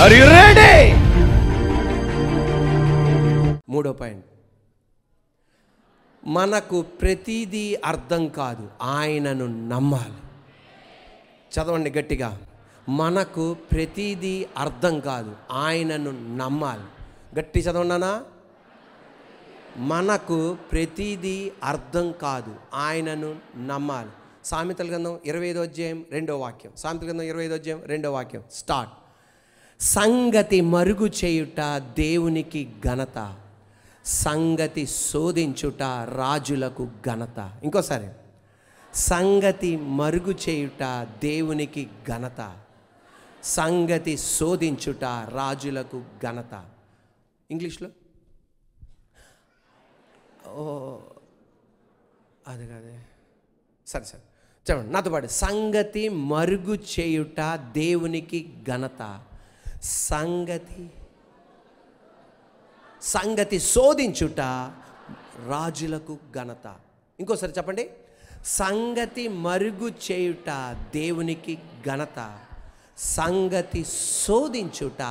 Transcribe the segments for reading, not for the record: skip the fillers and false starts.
Are you ready? మూడో point, మనకు ప్రతిదీ అర్థం కాదు, ఆయనను నమ్మాలి. చదవండి గట్టిగా, మనకు ప్రతిదీ అర్థం కాదు, ఆయనను నమ్మాలి. గట్టి చదవన్నానా? మనకు ప్రతిదీ అర్థం కాదు, ఆయనను నమ్మాలి. సామెతల గ్రంథం 25వ అధ్యాయం 2వ వాక్యం. సామెతల గ్రంథం 25వ అధ్యాయం 2వ వాక్యం స్టార్ట్. సంగతి మరుగు చేయుట దేవునికి ఘనత, సంగతి శోధించుట రాజులకు ఘనత. ఇంకోసారి, సంగతి మరుగు చేయుట దేవునికి ఘనత, సంగతి శోధించుట రాజులకు ఘనత. ఇంగ్లీష్లో అది కాదే, సరే సరే చెప్పండి నాతో పాటు. సంగతి మరుగు చేయుట దేవునికి ఘనత, సంగతి శోధించుట రాజులకు ఘనత. ఇంకోసారి చెప్పండి, సంగతి మరుగు చేయుట దేవునికి ఘనత, సంగతి శోధించుట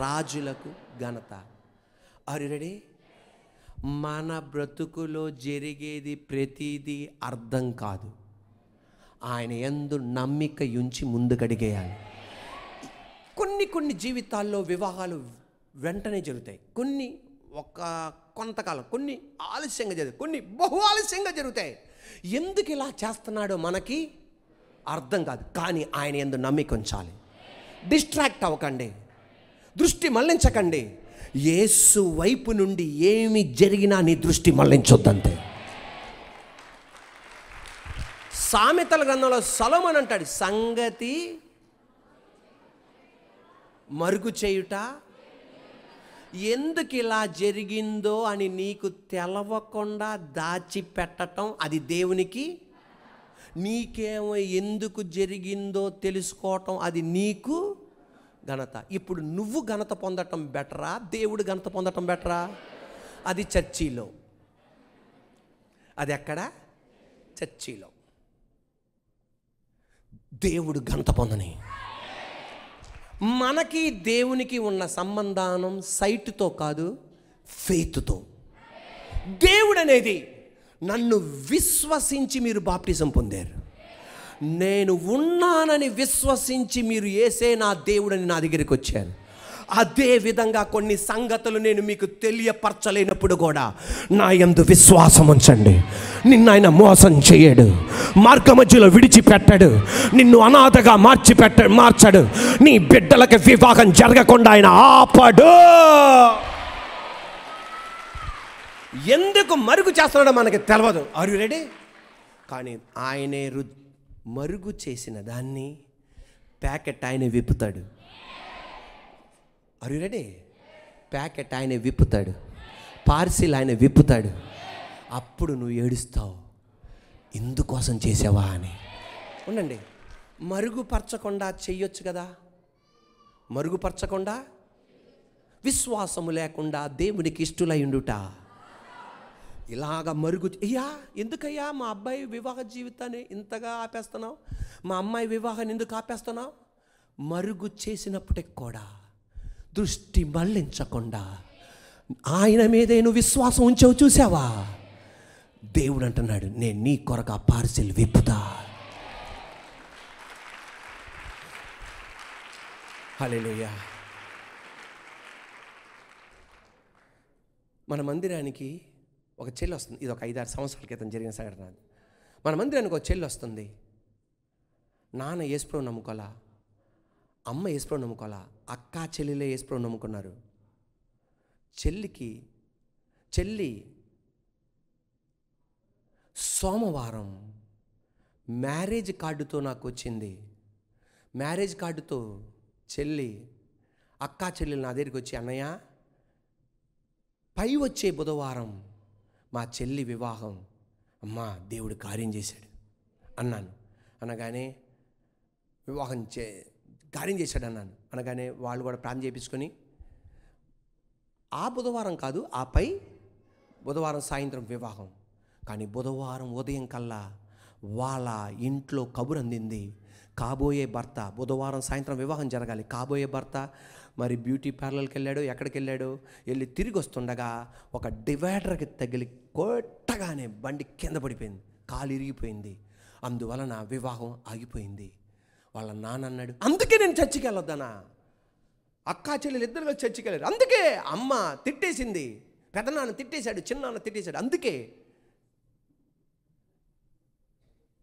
రాజులకు ఘనత. Are you ready? మన బ్రతుకులో జరిగేది ప్రతిదీ అర్థం కాదు, ఆయన యందు నమ్మిక ఉంచి ముందుకడిగేయాలి. కొన్ని జీవితాల్లో వివాహాలు వెంటనే జరుగుతాయి, కొన్ని కొంతకాలం, కొన్ని ఆలస్యంగా జరుగుతాయి, కొన్ని బహు ఆలస్యంగా జరుగుతాయి. ఎందుకు ఇలా చేస్తున్నాడో మనకి అర్థం కాదు, కానీ ఆయన యందు నమ్మిక ఉంచాలి. డిస్ట్రాక్ట్ అవ్వకండి, దృష్టి మళ్లించకండి. యేసు వైపు నుండి ఏమి జరిగినా నీ దృష్టి మళ్లించొద్దంతే. సామెతల గ్రంథంలో సొలొమోను అంటాడు, సంగతి మరుగు చేయుట, ఎందుకు ఇలా జరిగిందో అని నీకు తెలవకుండా దాచిపెట్టడం అది దేవునికి, నీకేమో ఎందుకు జరిగిందో తెలుసుకోవటం అది నీకు ఘనత. ఇప్పుడు నువ్వు ఘనత పొందటం బెటరా, దేవుడు ఘనత పొందటం బెటరా? అది చర్చిలో. అది ఎక్కడ? చర్చిలో. దేవుడు ఘనత పొందని. మనకి దేవునికి ఉన్న సంబంధం సైట్తో కాదు, ఫెయిత్తో. దేవుడు అనేది, నన్ను విశ్వసించి మీరు బాప్టిజం పొందారు, నేను ఉన్నానని విశ్వసించి మీరు యేసే నా దేవుడని నా దగ్గరికి వచ్చారు. అదే విధంగా కొన్ని సంగతులు నేను మీకు తెలియపరచలేనప్పుడు కూడా నా యందు విశ్వాసం ఉంచండి. నిన్ను ఆయన మోసం చేయడు, మార్గ మధ్యలో విడిచిపెట్టడు, నిన్ను అనాథగా మార్చడు, నీ బిడ్డలకు వివాహం జరగకుండా ఆయన ఆపడు. ఎందుకు మరుగు చేస్తున్నాడో మనకి తెలియదు. Are you ready? కానీ ఆయనే మరుగు చేసిన దాన్ని ప్యాకెట్ ఆయన విప్పుతాడు. Are you ready? ప్యాకెట్ ఆయన విప్పుతాడు, పార్సిల్ ఆయన విప్పుతాడు. అప్పుడు నువ్వు ఏడుస్తావు, ఇందుకోసం చేసావా అని. ఉండండి, మరుగుపరచకుండా చెయ్యొచ్చు కదా. మరుగుపరచకుండా, విశ్వాసము లేకుండా దేవునికి ఇష్టలై ఉండుట. ఇలాగ మరుగు, ఎందుకయ్యా మా అబ్బాయి వివాహ జీవితాన్ని ఇంతగా ఆపేస్తున్నావు, మా అమ్మాయి వివాహాన్ని ఎందుకు ఆపేస్తున్నావు? మరుగు చేసినప్పటికి కూడా దృష్టి మళ్లించకుండా ఆయన మీదే నువ్వు విశ్వాసం ఉంచావు. చూసావా? దేవుడు అంటున్నాడు, నేను నీ కొరకు ఆ పార్సిల్ విప్పుతా. హల్లెలూయా. మన మందిరానికి ఒక చెల్లి వస్తుంది. ఇది ఒక 5-6 సంవత్సరాల క్రితం జరిగిన సంఘటన. మన మందిరానికి ఒక చెల్లి వస్తుంది. నాన్న యేసుప్రభువు నమ్ముకోలా, అమ్మ యేసుప్రభువు నమ్ముకోలా, అక్క చెల్లెలే యేసుప్రభువు నమ్ముకున్నారు. చెల్లి సోమవారం మ్యారేజ్ కార్డుతో నాకు వచ్చింది. మ్యారేజ్ కార్డుతో చెల్లి, అక్క చెల్లెలు నా దగ్గరికి వచ్చి, అన్నయ్య పై వచ్చే బుధవారం మా చెల్లి వివాహం, అమ్మా దేవుడు కార్యం చేశాడు అన్నాను. అనగానే వివాహం కార్యం చేశాడు అన్నాను. అనగానే వాళ్ళు కూడా ప్రార్థన చేయించుకొని, ఆ బుధవారం కాదు, ఆ పై బుధవారం సాయంత్రం వివాహం. కానీ బుధవారం ఉదయం కల్లా వాళ్ళ ఇంట్లో కబురు అందింది, కాబోయే భర్త, బుధవారం సాయంత్రం వివాహం జరగాలి. కాబోయే భర్త మరి బ్యూటీ పార్లర్కి వెళ్ళాడు. ఎక్కడికి వెళ్ళాడు? వెళ్ళి తిరిగి వస్తుండగా ఒక డివైడర్కి తగిలి కొట్టగానే బండి కింద పడిపోయింది, కాలు ఇరిగిపోయింది. అందువలన వివాహం ఆగిపోయింది. వాళ్ళ నాన్న అన్నాడు, అందుకే నేను చర్చికి వెళ్ళొద్దనా? అక్కా చెల్లెలు ఇద్దరు చర్చికి వెళ్ళారు. అందుకే అమ్మ తిట్టేసింది, పెదనాన్న తిట్టేశాడు, చిన్నాన్న తిట్టేశాడు, అందుకే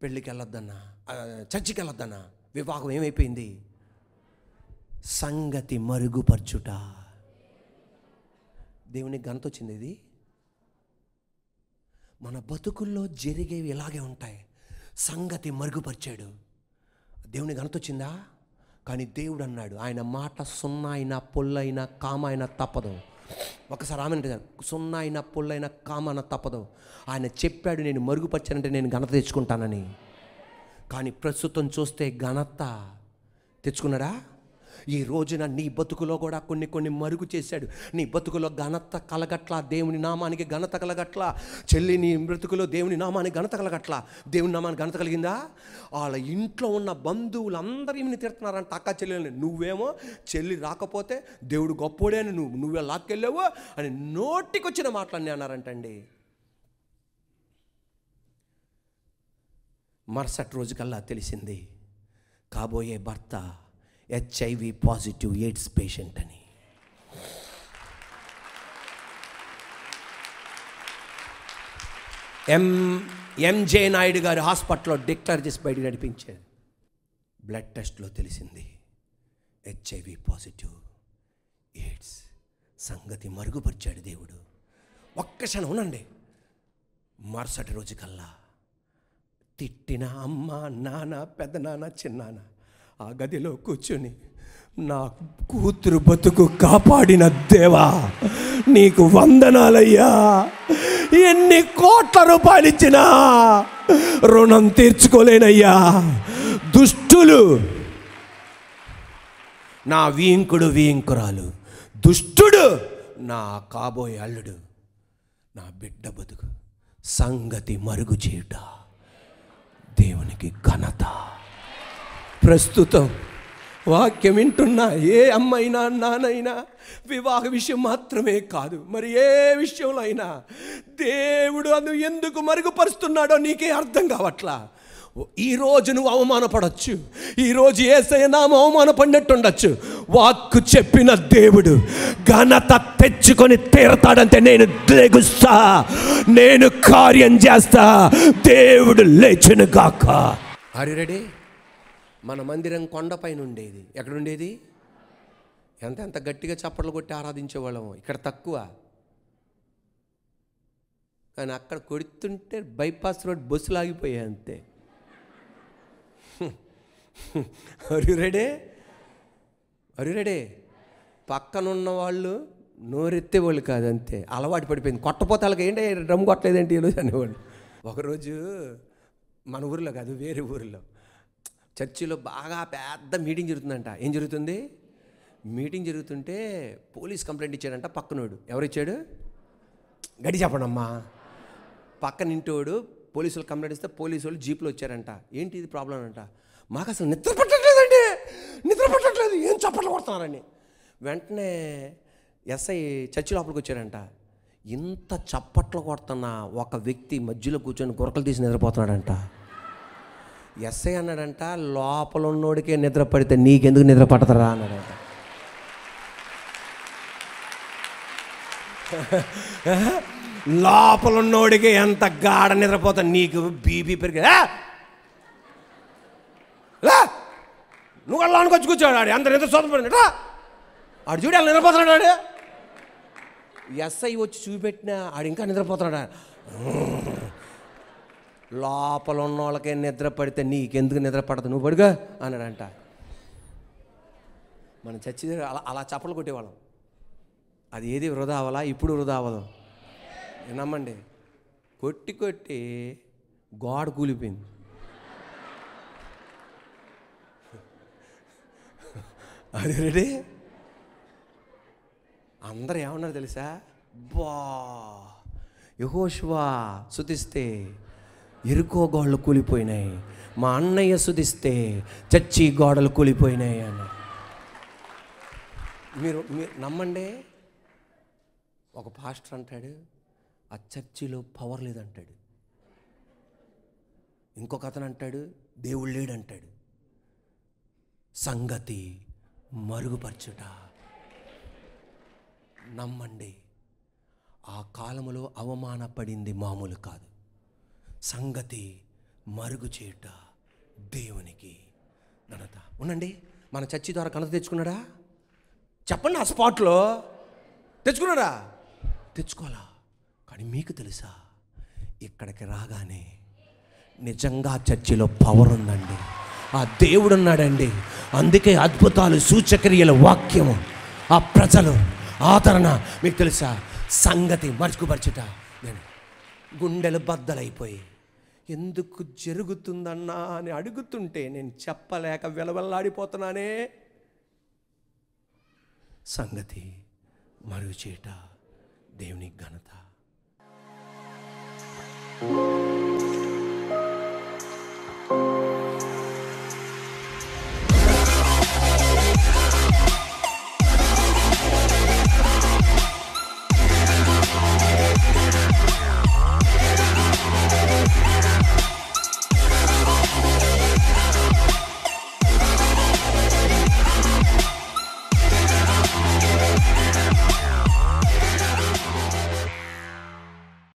పెళ్ళికి వెళ్ళొద్దన్నా, చర్చికి వెళ్ళొద్దన్నా. వివాహం ఏమైపోయింది? సంగతి మరుగుపరచుట. దేవునికి ఘనత వచ్చింది. ఇది మన బతుకుల్లో జరిగేవి ఇలాగే ఉంటాయి. సంగతి మరుగుపరిచాడు, దేవుని ఘనత వచ్చిందా? కానీ దేవుడు అన్నాడు, ఆయన మాట సున్నా అయినా పొల్లైనా కామైనా తప్పదు. ఒకసారి ఆమె అంటే సున్నా అయినా పొల్లైనా కామైనా తప్పదు. ఆయన చెప్పాడు, నేను మరుగుపరిచానంటే నేను ఘనత తెచ్చుకుంటానని. కానీ ప్రస్తుతం చూస్తే ఘనత తెచ్చుకున్నాడా? ఈ రోజున నీ బతుకులో కూడా కొన్ని మరుగు చేశాడు. నీ బతుకులో ఘనత కలగట్లా, దేవుని నామానికి ఘనత కలగట్లా. చెల్లి, నీ బ్రతుకులో దేవుని నామానికి ఘనత కలగట్లా. దేవుని నామానికి ఘనత కలిగిందా? వాళ్ళ ఇంట్లో ఉన్న బంధువులు అందరూ ఈమెను తిడుతున్నారంట, అక్క చెల్లెల్ని. నువ్వేమో చెల్లి రాకపోతే దేవుడు గొప్పోడే అని నువ్వే లాక్కెళ్ళావు అని నోటికొచ్చిన మాటలన్నీ అన్నారంటండి. మరుసటి రోజుకల్లా తెలిసింది, కాబోయే భర్త HIV పాజిటివ్ ఎయిడ్స్ పేషెంట్ అని. ఎంజే నాయుడు గారు హాస్పిటల్లో డిక్లేర్ చేసి బయటికి నడిపించారు. బ్లడ్ టెస్ట్లో తెలిసింది HIV పాజిటివ్ ఎయిడ్స్. సంగతి మరుగుపరిచాడు దేవుడు. ఒక్క క్షణం ఉండండి. మరుసటి రోజు కల్లా తిట్టిన అమ్మ, నాన్న, పెద్దనాన్న, చిన్నాన్న ఆ గదిలో కూర్చుని, నా కూతురు బతుకు కాపాడిన దేవా నీకు వందనాలయ్యా, ఎన్ని కోట్ల రూపాయలు ఇచ్చినా రుణం తీర్చుకోలేనయ్యా. దుష్టులు, నా వీంకుడు వీంకురాలు, దుష్టుడు నా కాబోయే అల్లుడు, నా బిడ్డ బతుకు సంగతి మరుగు చేయుట దేవునికి ఘనత. ప్రస్తుతం వాక్యం వింటున్నా ఏ అమ్మైనా నానైనా వివాహ విషయం మాత్రమే కాదు, మరి ఏ విషయంలో అయినా దేవుడు అది ఎందుకు మరుగుపరుస్తున్నాడో నీకే అర్థం కావట్లా. ఈరోజు నువ్వు అవమానపడవచ్చు, ఈరోజు యేసయ్య నామం అవమానపడినట్టుండొచ్చు. వాక్కు చెప్పిన దేవుడు ఘనత తెచ్చుకొని తీరతాడంటే నేను లెగుస్తా, నేను కార్యం చేస్తా, దేవుడు లేచును గాక. Are you ready? మన మందిరం కొండపైన ఉండేది. ఎక్కడుండేది? ఎంత గట్టిగా చప్పట్లు కొట్టి ఆరాధించేవాళ్ళము. ఇక్కడ తక్కువ, కానీ అక్కడ కొడుతుంటే బైపాస్ రోడ్ బస్సులు ఆగిపోయాయి అంతే. Are you ready? Are you ready? పక్కనున్న వాళ్ళు నోరెత్తేవాళ్ళు కాదు, అంతే అలవాటు పడిపోయింది. కొట్టపోతే వాళ్ళకి ఏంటి డ్రమ్ కొట్టలేదేంటి ఈరోజు అనేవాళ్ళు. ఒకరోజు మన ఊరిలో కాదు, వేరే ఊరిలో చర్చిలో బాగా పెద్ద మీటింగ్ జరుగుతుందంట. ఏం జరుగుతుంది? మీటింగ్ జరుగుతుంటే పోలీస్ కంప్లైంట్ ఇచ్చాడంట పక్కనోడు. ఎవరు ఇచ్చాడు? గడి చెప్పండమ్మా. పక్కన ఇంటోడు పోలీసులు కంప్లైంట్ ఇస్తే పోలీసు వాళ్ళు జీప్లో వచ్చారంట. ఏంటి ఇది ప్రాబ్లం అంట. మాకు అసలు నిద్ర పట్టట్లేదండి, నిద్ర పట్టట్లేదు, ఏం చప్పట్లు కొడుతున్నారని. వెంటనే ఎస్ఐ చర్చి లోపలికి వచ్చారంట. ఇంత చప్పట్లు కొడుతున్న ఒక వ్యక్తి మధ్యలో కూర్చొని గురకలు తీసి నిద్రపోతున్నాడంట. ఎస్ఐ అన్నాడంట, లోపల ఉన్నోడికే నిద్ర పడితే నీకెందుకు నిద్ర పడతారా అన్నాడంట. లోపల ఉన్నోడికి ఎంత గాఢ నిద్రపోతా, నీకు బీపీ పెరిగా నువ్వు అల్లానికి వచ్చి కూర్చోడు. ఆడు ఎంత నిద్ర సోదపడినట ఆడు చూడు అలా నిద్రపోతున్నాడు. ఆడు ఎస్ఐ వచ్చి చూపెట్టినా ఆడు ఇంకా నిద్రపోతున్నాడు. లోపల ఉన్న వాళ్ళకే నిద్ర పడితే నీకెందుకు నిద్ర పడదు, నువ్వు పడుగా అన్నాడంట. మనం చచ్చి అలా చప్పలు కొట్టేవాళ్ళం. అది ఏది వృధా అవ్వాలా? ఇప్పుడు వృధా అవ్వదు. నమ్మండి. కొట్టి కొట్టి గోడ కూలిపోయింది. అది రెడీ? అందరూ ఏమన్నారు తెలుసా? బా యెహోషువ స్తుతిస్తే ఎరుకో గోడలు కూలిపోయినాయి, మా అన్నయ్య సుధిస్తే చర్చి గోడలు కూలిపోయినాయి అన్న. మీరు నమ్మండి, ఒక పాస్టర్ అంటాడు ఆ చర్చిలో పవర్ లేదంటాడు, ఇంకొక అతను అంటాడు దేవుడు లేడంటాడు. సంగతి మరుగుపరచుట. నమ్మండి, ఆ కాలములో అవమానపడింది మామూలు కాదు. సంగతి మరుగు చేయుట దేవునికి ఘనత. ఉండండి, మన చర్చి ద్వారా ఘనత తెచ్చుకున్నాడా? చెప్పండి, ఆ స్పాట్లో తెచ్చుకున్నాడా? తెచ్చుకోవాలా. కానీ మీకు తెలుసా, ఇక్కడికి రాగానే నిజంగా చర్చిలో పవర్ ఉందండి, ఆ దేవుడు ఉన్నాడండి. అందుకే అద్భుతాలు, సూచక్రియల వాక్యము, ఆ ప్రజలు ఆదరణ. మీకు తెలుసా, సంగతి మర్చిపరచుట. నేను గుండెలు బద్దలైపోయి ఎందుకు జరుగుతుందన్నా అని అడుగుతుంటే నేను చెప్పలేక వెలవెల్లాడిపోతున్నానే. సంగతి మరుగు చేయుట దేవునికి ఘనత.